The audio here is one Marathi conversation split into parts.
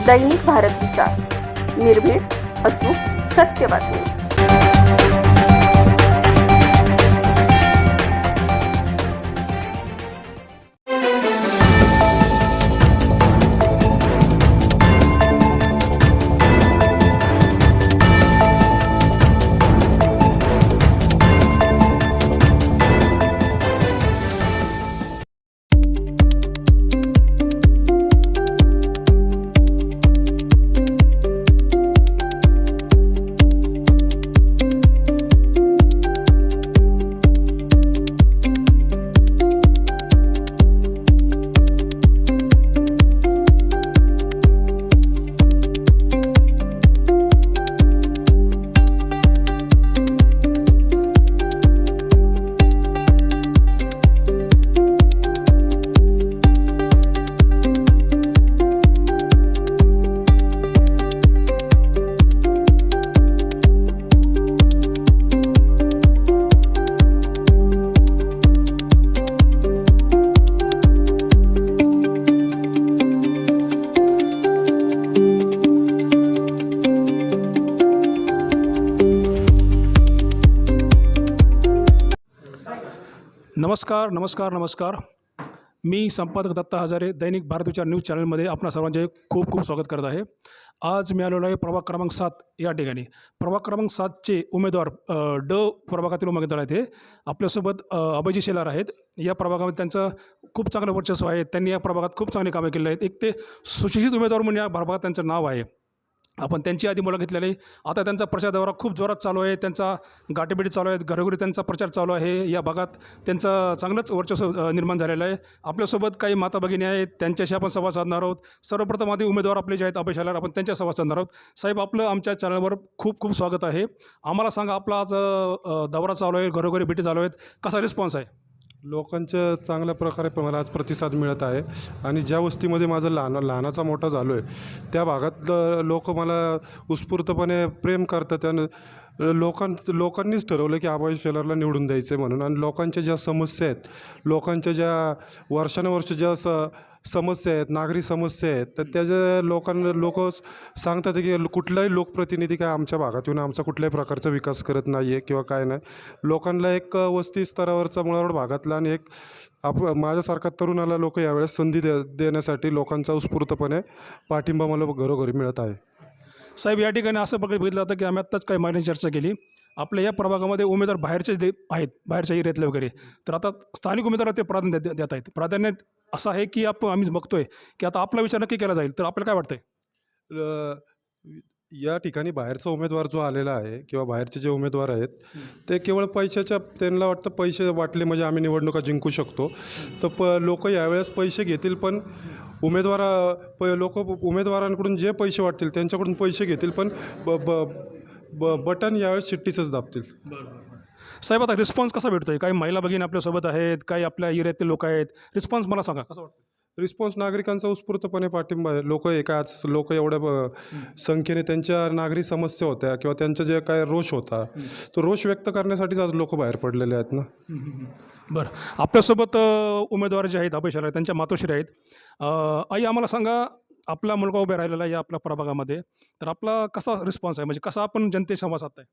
दैनिक भारत विचार, निर्भीड, अचूक, सत्य बातमी. नमस्कार नमस्कार नमस्कार. मी संपादक दत्ता हजारे दैनिक भारत विचार न्यूज चॅनलमध्ये आपणा सर्वांचे खूप खूप स्वागत करत आहे. आज मी आलेलो आहे प्रभाग क्रमांक 7 या ठिकाणी. प्रभाग क्रमांक 7चे उमेदवार ड प्रभागातील उमेदवार आहेत. हे आपल्यासोबत अभयजी शेलार आहेत. या प्रभागामध्ये त्यांचं खूप चांगलं वर्चस्व आहे. त्यांनी या प्रभागात खूप चांगली कामे केली आहेत. एक ते सुशिक्षित उमेदवार म्हणून या प्रभागात त्यांचं नाव आहे. आपण त्यांची आधी मुलाखत घेतलेली आहे. आता त्यांचा प्रचार दौरा खूप जोरात चालू आहे. त्यांचा गाठीभेटी चालू आहेत. घरोघरी त्यांचा प्रचार चालू आहे. या भागात त्यांचं चांगलंच वर्चस्व निर्माण झालेलं आहे. आपल्यासोबत काही माता भगिनी आहेत, त्यांच्याशी आपण संवाद साधणार आहोत. सर्वप्रथम आधी उमेदवार आपले जे आहेत अभय शेलार, आपण त्यांच्या संवाद साधणार आहोत. साहेब, आपलं आमच्या चॅनलवर खूप खूप स्वागत आहे. आम्हाला सांगा, आपला आज दौरा चालू आहे, घरोघरी भेटी चालू आहेत, कसा रिस्पॉन्स आहे? लोकांच्या चांगल्या प्रकारे मला आज प्रतिसाद मिळत आहे. आणि ज्या वस्तीमध्ये माझं लहानाचा मोठा झालो आहे, त्या भागातलं लोक मला उत्स्फूर्तपणे प्रेम करतात. आणि लोकांनीच ठरवलं की अभय शेलारला निवडून द्यायचं आहे म्हणून. आणि लोकांच्या ज्या समस्या आहेत, लोकांच्या ज्या वर्षानुवर्ष ज्या समस्या आहेत, नागरी समस्या आहेत, तर त्याच्या लोक सांगतात की कुठलाही लोकप्रतिनिधी काय आमच्या भागात येऊन आमचा कुठल्याही प्रकारचा विकास करत नाही आहे किंवा काय नाही. लोकांना एक वस्ती स्तरावरचा मुळावड भागातला आणि एक माझ्यासारखा तरुणाला लोक यावेळेस संधी देण्यासाठी लोकांचा उत्स्फूर्तपणे पाठिंबा मला घरोघरी मिळत आहे. साहेब, या ठिकाणी असं बघितलं जातं की आम्ही आत्ताच काही महिन्यांची चर्चा केली. आपल्या या प्रभागामध्ये उमेदवार बाहेरचे आहेत, बाहेरच्या एरियातले वगैरे. तर आता स्थानिक उमेदवार ते प्राधान्य देत आहेत. प्राधान्य असं आहे की आम्ही बघतोय की आता आपला विचार नक्की केला जाईल. तर आपल्याला काय वाटतंय? या ठिकाणी बाहेरचा उमेदवार जो आलेला आहे किंवा बाहेरचे जे उमेदवार आहेत, ते केवळ पैशाच्या, त्यांना वाटतं पैसे वाटले म्हणजे आम्ही निवडणुका जिंकू शकतो. तर लोक यावेळेस पैसे घेतील, पण लोक उमेदवारांकडून जे पैसे वाटतील त्यांच्याकडून पैसे घेतील, पण बटन यावेळेस चिठ्ठीचंच दाबतील. साहेब, आता रिस्पॉन्स कसा भेटतोय? काही महिला भगिनी आपल्यासोबत आहेत, काही आपल्या एरियातले लोक आहेत. रिस्पॉन्स मला सांगा, कसं वाटतं? रिस्पॉन्स नागरिकांचा उत्स्फूर्तपणे पाठिंबा आहे. लोक एवढ्या संख्येने त्यांच्या नागरी समस्या होत्या किंवा त्यांचा जे काय रोष होता, तो रोष व्यक्त करण्यासाठीच आज लोक बाहेर पडलेले आहेत ना. बरं, आपल्यासोबत उमेदवार जे आहेत अभय शेलार, त्यांच्या मातोश्री आहेत. आई, आम्हाला सांगा, आपला मुलगा उभा राहिलेला आहे या आपल्या प्रभागामध्ये, तर आपला कसा रिस्पॉन्स आहे? म्हणजे कसा आपण जनतेशी संवाद साधताय?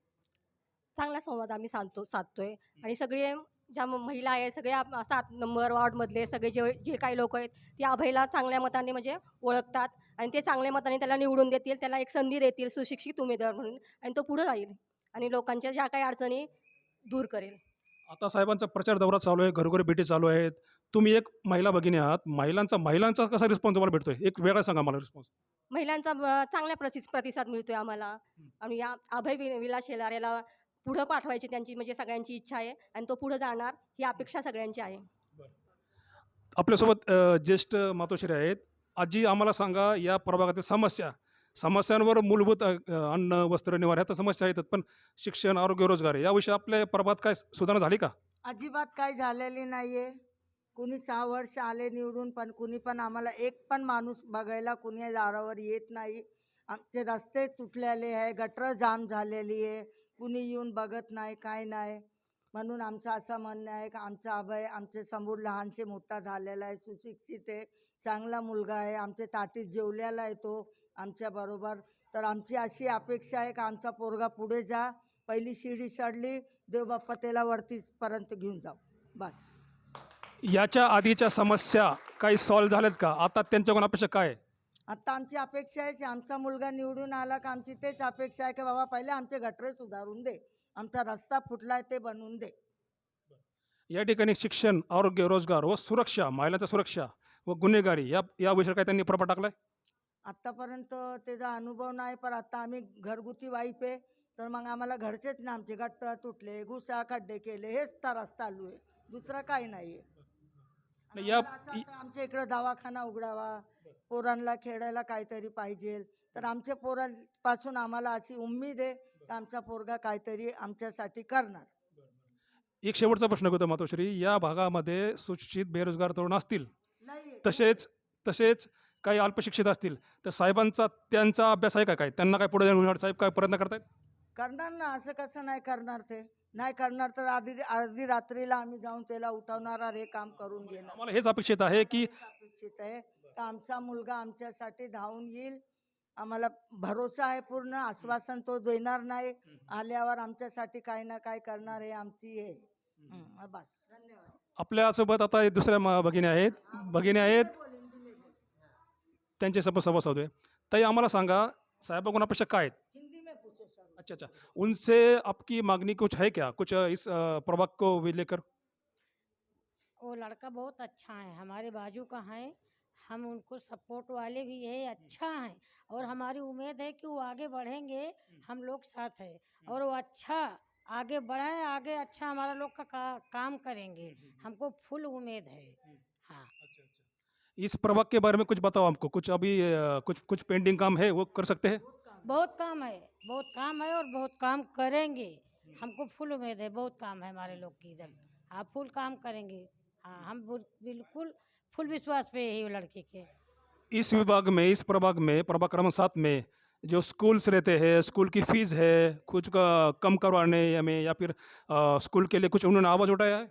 चांगला संवाद आम्ही साधतोय. आणि सगळे ज्या महिला आहेत, सगळ्या 7 नंबर वॉर्डमधले सगळे जे काही लोक आहेत, ते अभयला चांगल्या मताने म्हणजे ओळखतात आणि ते चांगल्या मताने त्याला निवडून देतील, त्याला एक संधी देतील सुशिक्षित उमेदवार म्हणून, आणि तो पुढे जाईल आणि लोकांच्या ज्या काही अडचणी दूर करेल. आता साहेबांचा प्रचार दौरा चालू आहे, घरोघरी भेटी चालू आहेत. तुम्ही एक महिला भगिनी आहात. महिलांचा कसा रिस्पॉन्स तुम्हाला भेटतोय? एक वेगळा सांगा मला रिस्पॉन्स. महिलांचा चांगला प्रतिसाद मिळतोय आम्हाला. आणि या अभय विलास शेलार याला पुढं पाठवायची त्यांची म्हणजे सगळ्यांची इच्छा आहे आणि तो पुढे जाणार ही अपेक्षा सगळ्यांची आहे. आपल्यासोबत ज्येष्ठ मातोश्री आहेत. आजी, आम्हाला सांगा, या प्रभागातील समस्यांवर मूलभूत अन्न, वस्त्र, निवारा ह्या तर समस्या आहेत, पण शिक्षण, आरोग्य, रोजगार याविषयी आपल्या प्रभागात काय सुधारणा झाली का? अजिबात काही झालेली नाहीये. कुणी 6 वर्ष आले निवडून, पण कुणी पण आम्हाला एक पण माणूस बघायला कुणी दारावर येत नाही. आमचे रस्ते तुटलेले आहे, गटर जाम झालेली आहे, कुणी येऊन बघत नाही, काय नाही. म्हणून आमचं असं म्हणणं आहे की आमचा अभय आमचे समोर लहानसे मोठा झालेला आहे, सुशिक्षित आहे, चांगला मुलगा आहे, आमचे ताटीत जेवलेला आहे, तो आमच्याबरोबर. तर आमची अशी अपेक्षा आहे का आमचा पोरगा पुढे जा, पहिली शिडी चढली, देवबाप्पा त्याला वरतीपर्यंत घेऊन जाऊ, बस. याच्या आधीच्या समस्या काही सॉल्व्ह झाल्यात का? आता त्यांच्याकडून अपेक्षा काय आहे? आता आमची अपेक्षा आहे की आमचा मुलगा निवडून आला का आमची तेच अपेक्षा आहे की बाबा पहिले आमचे गटरे सुधारून दे, आमचा रस्ता फुटलाय ते बनवून दे. या ठिकाणी शिक्षण, आरोग्य, रोजगार व सुरक्षा, महिलांच्या सुरक्षा व गुन्हेगारी या विषयावर काय त्यांनी प्रभाव टाकलाय? आत्तापर्यंत त्याचा अनुभव नाही, पण आता आम्ही घरगुती वाईफ आहे, तर मग आम्हाला घरचेच ना आमचे गटर तुटले, घुसा खड्डे केले, हेच त्रास चालू आहे, दुसरं काही नाही आहे. नाही, या आमच्या इकडं दवाखाना उघडावा, पोरांना खेळायला काहीतरी पाहिजे, तर आमच्या पोरांपासून आम्हाला अशी उम्मीद आहे की आमचा पोरगा काहीतरी आमच्यासाठी करणार. एक शेवटचा प्रश्न करतो मातोश्री, या भागामध्ये सुशिक्षित बेरोजगार तरुण असतील, नाही तसेच काही अल्पशिक्षित असतील, तर साहेबांचा त्यांचा अभ्यास आहे का? काय त्यांना काय पुढे जाऊन साहेब काय प्रयत्न करतायत? करणार ना, असं कसं नाही करणार? ते नाही करणार तर अर्धी रात्रीला आम्ही जाऊन त्याला उठवणार, हे काम करून घेणार. आम्हाला हेच अपेक्षित आहे की अपेक्षित आहे का आमचा मुलगा आमच्यासाठी धावून येईल. आम्हाला भरोसा आहे, पूर्ण आश्वासन तो देणार नाही, आल्यावर आमच्यासाठी काही ना काही करणार आहे आमची हे. बस, धन्यवाद. आपल्यासोबत आता दुसऱ्या भगिनी आहेत त्यांचे संवाद साधूया. ताई, आम्हाला सांगा, साहेबांकडून अपेक्षा काय आहेत? हिंदी में पूछो सर. अच्छा, उनसे आपकी मांगनी कुछ है क्या, कुछ इस प्रभाग को लेकर? वो लड़का बहुत अच्छा है, हमारे बाजू का है, हम उनको सपोर्ट वाले भी है, अच्छा है, और हमारी उम्मीद है कि वो आगे बढ़ेंगे, हम लोग साथ है, और वो अच्छा आगे बढ़े, आगे अच्छा हमारा लोग का काम करेंगे, हमको फुल उम्मीद है। हाँ, इस प्रभाग के बारे में कुछ बताओ हमको, कुछ अभी कुछ पेंडिंग काम है वो कर सकते हैं? बहुत काम है, बहुत काम है, और बहुत काम करेंगे, हमको फुल उम्मीद है, बहुत काम है हमारे लोग की इधर। हाँ, फुल काम करेंगे। हाँ, हम बिल्कुल फुल विश्वास पे है ये लड़के के। इस विभाग में, इस प्रभाग में, प्रभाग क्रमांक 7 में जो स्कूल्स रहते हैं, स्कूल की फीस है कुछ का कम करवाने में, या फिर स्कूल के लिए कुछ उन्होंने आवाज़ उठाया है?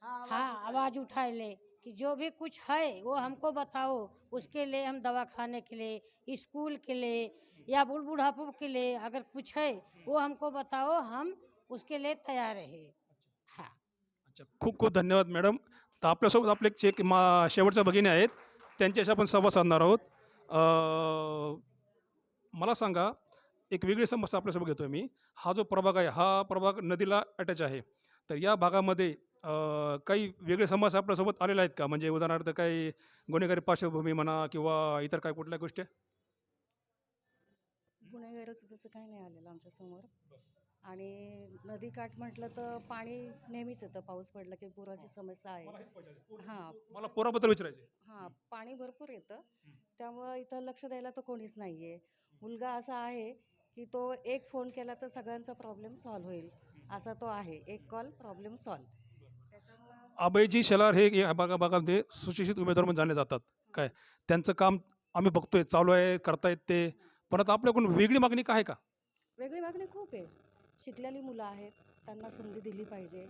हाँ, आवाज़ उठाए ले कि जो भी कुछ है वो हमको बताओ, उसके लिए हम दवाखाने के लिए, स्कूल के लिए, या बुढ़ापू के लिए अगर कुछ है वो हमको बताओ, हम उसके लिए तैयार है। हाँ, अच्छा, खूप खूप धन्यवाद मॅडम. तर आपल्यासोबत आपले शेवटच्या भगिनी आहेत, त्यांच्याशी आपण संवाद साधणार आहोत. मला सांगा, एक वेगळी समस्या आपल्यासोबत घेतो मी. हा जो प्रभाग आहे, हा प्रभाग नदीला अटॅच आहे, तर या भागामध्ये काही वेगळे समस्या आपल्यासोबत आलेल्या आहेत का? म्हणजे उदाहरणार्थ काही गुन्हेगारी पार्श्वभूमी म्हणा किंवा इतर काय कुठल्या गोष्टी? गुन्हेगाराचं तसं काही नाही आलेलं आमच्यासमोर. आणि नदीकाठ म्हटलं तर पाणी नेहमीच येतं, पाऊस पडला की पुराची समस्या आहे. हां मला पोराबद्दल विचारायचे. हां, पाणी भरपूर येतं, त्यामुळं इथं लक्ष द्यायला तर कोणीच नाही आहे. मुलगा असा आहे की तो एक फोन केला तर सगळ्यांचा प्रॉब्लेम सॉल्व्ह होईल, असा तो आहे. एक call problem solve. Abhayji Shelar हे या भागामध्ये सुशिक्षित उमेदवार म्हणून जाणले जातात. काय त्यांचं काम आम्ही बघतोय, चालू आहे, करतायत ते. पण आता आपल्याकडून वेगळी मागणी काय आहे का? वेगळी मागणी खूप आहे. शिकलेली मुलं आहेत, त्यांना संधी दिली पाहिजे.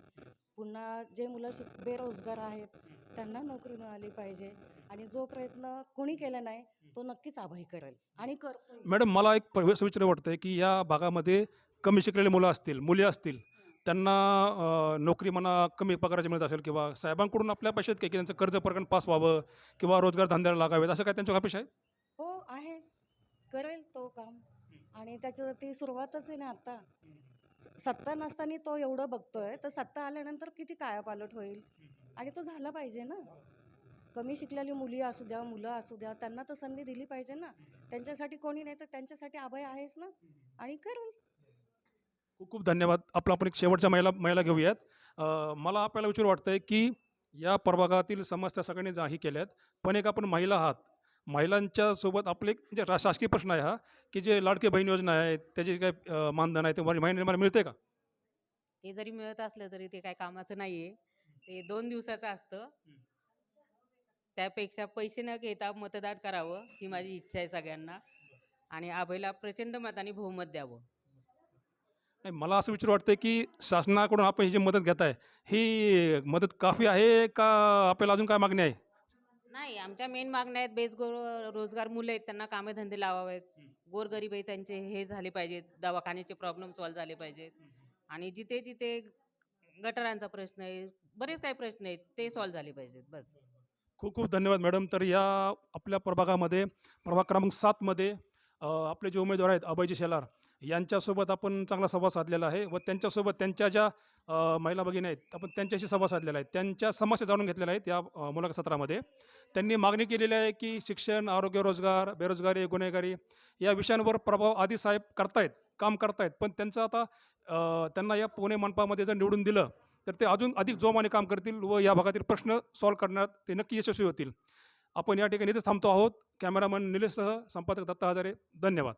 पुन्हा जे मुलं बेरोजगार आहेत त्यांना नोकरी मिळाली पाहिजे. आणि जो प्रयत्न कोणी केला नाही तो नक्कीच अभय करेल आणि करतो. मॅडम, मला एक विचार वाटतंय की या भागामध्ये कमी शिकलेली मुलं असतील, मुली असतील, त्यांना नोकरी म्हणा कमी पगाराची मिळत असेल, किंवा साहेबांकडून आपल्या पैशात काही की त्यांचं कर्ज प्रकरण पास व्हावं किंवा रोजगार धंद्याला लागावेत, असं काय त्यांच्या अपेक्षा आहे? हो आहे, करेल तो काम. आणि त्याचं ती सुरुवातच आहे ना आता. सत्ता नसताना तो एवढं बघतोय, तर सत्ता आल्यानंतर किती कायापालट होईल. आणि तो झाला पाहिजे ना. कमी शिकलेली मुली असू द्या, मुलं असू द्या, त्यांना तर संधी दिली पाहिजे ना. त्यांच्यासाठी कोणी नाही तर त्यांच्यासाठी अभय आहेच ना, आणि करेल. खूप खूप धन्यवाद. आपण एक शेवटच्या महिला घेऊयात. मला आपल्याला विचार वाटतंय की या प्रभागातील समस्या सगळ्यांनी जाही केल्यात, पण एक आपण महिला आहात, महिलांच्या सोबत आपले एक म्हणजे शासकीय प्रश्न आहे हा, की जे लाडकी बहीण योजना आहे त्याचे काय मानधन आहे ते महिन्याला मिळते का? ते जरी मिळत असलं तरी ते काय कामाचं नाहीये. ते 2 दिवसाचं असतं. त्यापेक्षा पैसे न घेता मतदान करावं ही माझी इच्छा आहे सगळ्यांना. आणि अभयला प्रचंड मताने बहुमत द्यावं. नाही, मला असं विचार वाटतंय की शासनाकडून आपण ही जी मदत घेताय, ही मदत काफी आहे का? आपल्याला अजून काय मागणी आहे? नाही, आमच्या मेन मागण्या आहेत रोजगार मुलं आहेत त्यांना कामे धंदे लावावेत. गोरगरीब आहे त्यांचे हे झाले पाहिजेत, दवाखान्याचे प्रॉब्लेम सॉल्व्ह झाले पाहिजेत. आणि जिथे जिथे गटारांचा प्रश्न आहे, बरेच काही प्रश्न आहेत ते सॉल्व्ह झाले पाहिजेत बस. खूप खूप धन्यवाद मॅडम. तर या आपल्या प्रभागामध्ये प्रभाग क्रमांक 7मध्ये आपले जे उमेदवार आहेत अभयजी शेलार यांच्यासोबत आपण चांगला संवाद साधलेला आहे व त्यांच्यासोबत त्यांच्या ज्या महिला भगिनी आहेत आपण त्यांच्याशी संवाद साधलेला आहे, त्यांच्या समस्या जाणून घेतलेल्या आहेत या मुलाखत सत्रामध्ये. त्यांनी मागणी केलेली आहे की शिक्षण, आरोग्य, रोजगार, बेरोजगारी, गुन्हेगारी या विषयांवर प्रभाव आदी साहेब करतायत, काम करतायत. पण त्यांचं आता त्यांना या पुणे मनपामध्ये जर निवडून दिलं तर ते अजून अधिक जोमाने काम करतील व या भागातील प्रश्न सॉल्व्ह करण्यात ते नक्की यशस्वी होतील. आपण या ठिकाणी इथेच थांबतो आहोत. कॅमेरामन निलेशसह संपादक दत्ता हजारे. धन्यवाद.